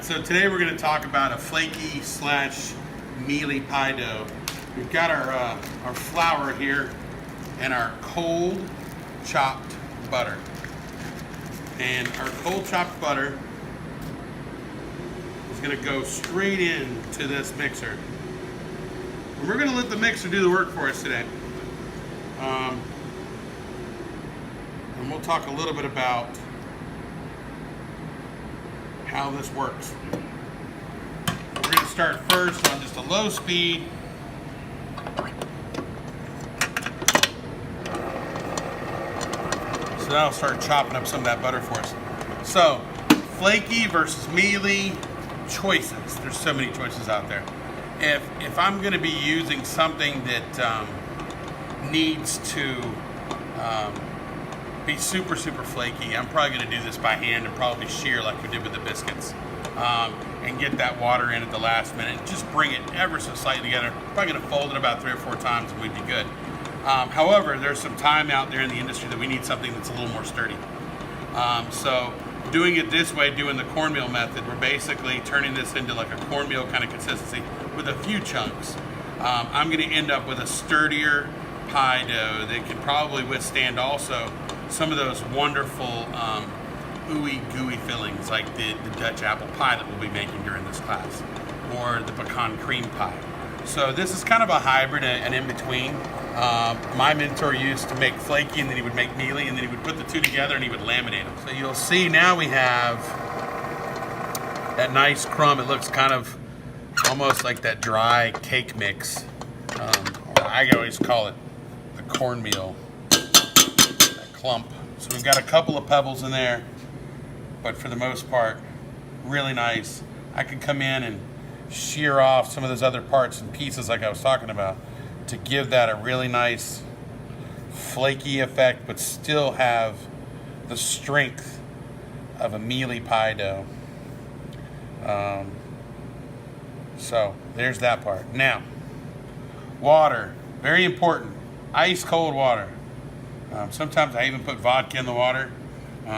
so today we're going to talk about a flaky slash mealy pie dough. We've got our flour here and our cold chopped butter. And our cold chopped butter is going to go straight into this mixer. And we're going to let the mixer do the work for us today. And we'll talk a little bit about how this works. We're going to start first on just a low speed. So that'll start chopping up some of that butter for us. So, flaky versus mealy choices. There's so many choices out there. If I'm going to be using something that needs to be super flaky, I'm probably going to do this by hand and probably shear like we did with the biscuits, and get that water in at the last minute. Just bring it ever so slightly together. Probably going to fold it about 3 or 4 times and we'd be good. However, there's some time out there in the industry that we need something that's a little more sturdy. So doing it this way, doing the cornmeal method, we're basically turning this into like a cornmeal kind of consistency with a few chunks. I'm going to end up with a sturdier pie dough that can probably withstand also some of those wonderful ooey gooey fillings like the Dutch apple pie that we'll be making during this class, or the pecan cream pie. So this is kind of a hybrid and in between. My mentor used to make flaky, and then he would make mealy, and then he would put the two together and he would laminate them. So you'll see now we have that nice crumb. It looks kind of almost like that dry cake mix. Or I always call it the cornmeal, that clump. So we've got a couple of pebbles in there, but for the most part, really nice. I could come in and shear off some of those other parts and pieces like I was talking about to give that a really nice flaky effect, but still have the strength of a mealy pie dough. So there's that part. Now, water, very important. Ice cold water. Sometimes I even put vodka in the water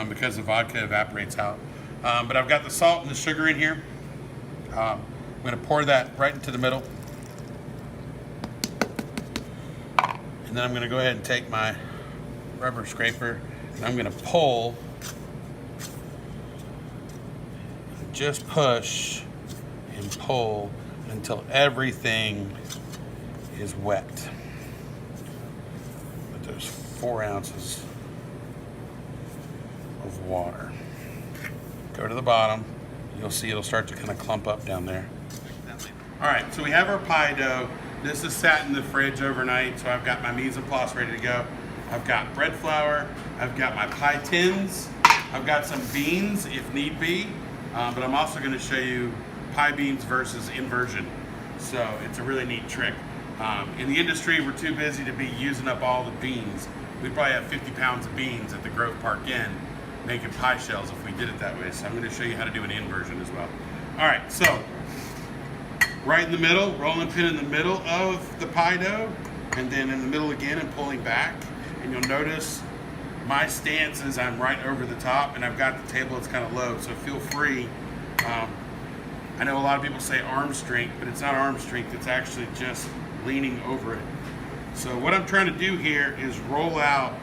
because the vodka evaporates out. But I've got the salt and the sugar in here. I'm going to pour that right into the middle. And then I'm going to go ahead and take my rubber scraper and I'm going to pull, just push and pull until everything is wet. With those 4 ounces of water. Go to the bottom. You'll see it'll start to kind of clump up down there. All right, so we have our pie dough. This is sat in the fridge overnight, so I've got my mise en place ready to go. I've got bread flour. I've got my pie tins. I've got some beans if need be, but I'm also going to show you pie beans versus inversion. So it's a really neat trick. In the industry, we're too busy to be using up all the beans. We'd probably have 50 pounds of beans at the Grove Park Inn making pie shells if we did it that way. So I'm going to show you how to do an inversion as well. All right, so right in the middle, rolling pin in the middle of the pie dough, and then in the middle again and pulling back. And you'll notice my stance is I'm right over the top, and I've got the table that's kind of low, so feel free. I know a lot of people say arm strength, but it's not arm strength, it's actually just leaning over it. So what I'm trying to do here is roll out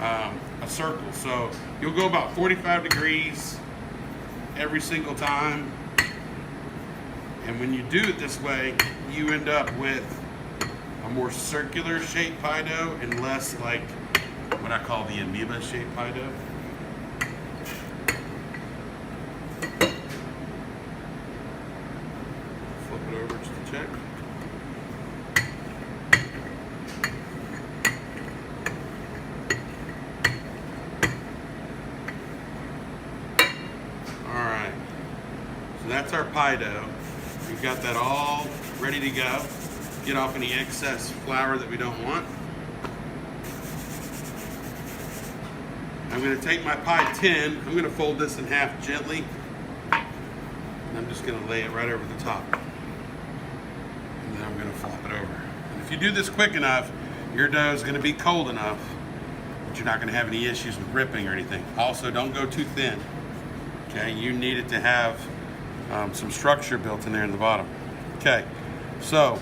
a circle. So you'll go about 45 degrees every single time. And when you do it this way, you end up with a more circular shaped pie dough and less like what I call the amoeba shaped pie dough. Flip it over just to check. All right, so that's our pie dough. We've got that all ready to go. Get off any excess flour that we don't want. I'm going to take my pie tin. I'm going to fold this in half gently. And I'm just going to lay it right over the top. And then I'm going to flop it over. And if you do this quick enough, your dough is going to be cold enough that you're not going to have any issues with ripping or anything. Also, don't go too thin. Okay, you need it to have some structure built in there in the bottom. Okay, so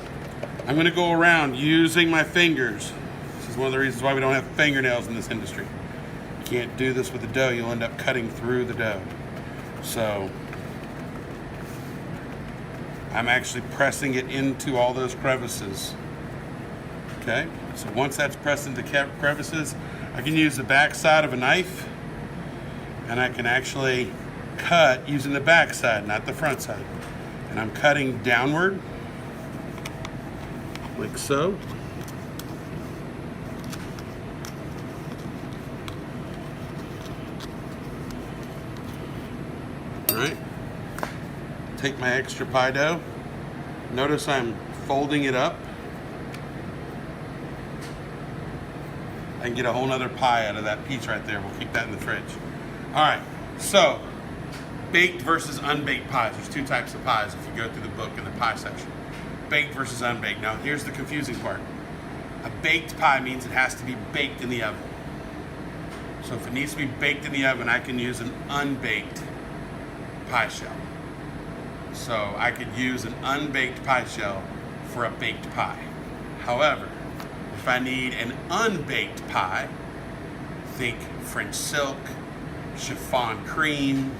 I'm going to go around using my fingers. This is one of the reasons why we don't have fingernails in this industry. You can't do this with the dough. You'll end up cutting through the dough. So I'm actually pressing it into all those crevices. Okay, so once that's pressed into crevices, I can use the back side of a knife, and I can actually cut using the back side, not the front side. And I'm cutting downward, like so. All right. Take my extra pie dough. Notice I'm folding it up. I can get a whole nother pie out of that piece right there. We'll keep that in the fridge. All right, so baked versus unbaked pies. There's two types of pies if you go through the book in the pie section. Baked versus unbaked. Now here's the confusing part. A baked pie means it has to be baked in the oven. So if it needs to be baked in the oven, I can use an unbaked pie shell. So I could use an unbaked pie shell for a baked pie. However, if I need an unbaked pie, think French silk, chiffon cream,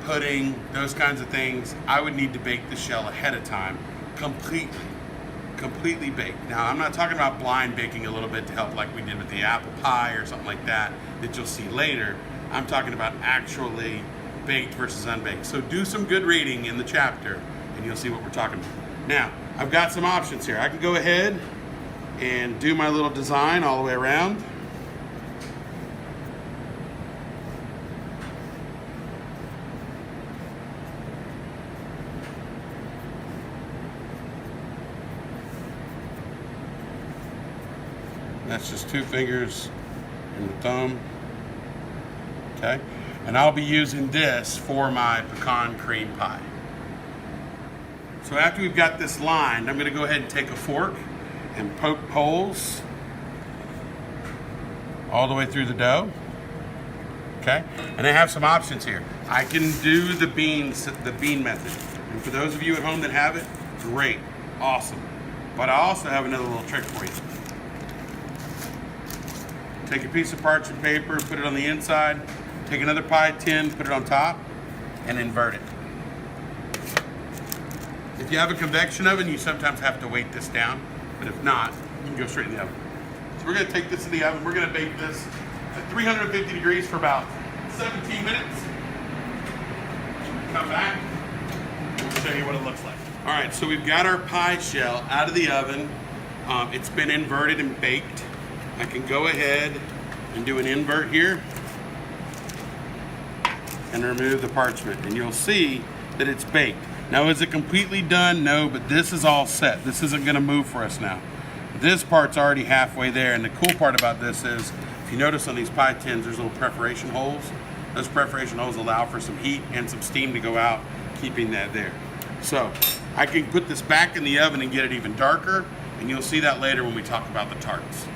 pudding, those kinds of things, I would need to bake the shell ahead of time, completely baked. Now, I'm not talking about blind baking a little bit to help like we did with the apple pie or something like that you'll see later. I'm talking about actually baked versus unbaked. So do some good reading in the chapter and you'll see what we're talking about. Now, I've got some options here. I can go ahead and do my little design all the way around. That's just 2 fingers and the thumb. Okay, and I'll be using this for my pecan cream pie. So after we've got this lined, I'm going to go ahead and take a fork and poke holes all the way through the dough. Okay, and I have some options here. I can do the bean method, and for those of you at home that have it, great, awesome. But I also have another little trick for you. Take a piece of parchment paper, put it on the inside, take another pie tin, put it on top, and invert it. If you have a convection oven, you sometimes have to weight this down, but if not, you can go straight in the oven. So we're going to take this in the oven. We're going to bake this at 350 degrees for about 17 minutes. Come back, and we'll show you what it looks like. All right, so we've got our pie shell out of the oven. It's been inverted and baked. I can go ahead and do an invert here and remove the parchment, and you'll see that it's baked. Now, is it completely done? No, but this is all set. This isn't going to move for us now. This part's already halfway there, and the cool part about this is, if you notice on these pie tins, there's little perforation holes. Those perforation holes allow for some heat and some steam to go out, keeping that there. So I can put this back in the oven and get it even darker, and you'll see that later when we talk about the tarts.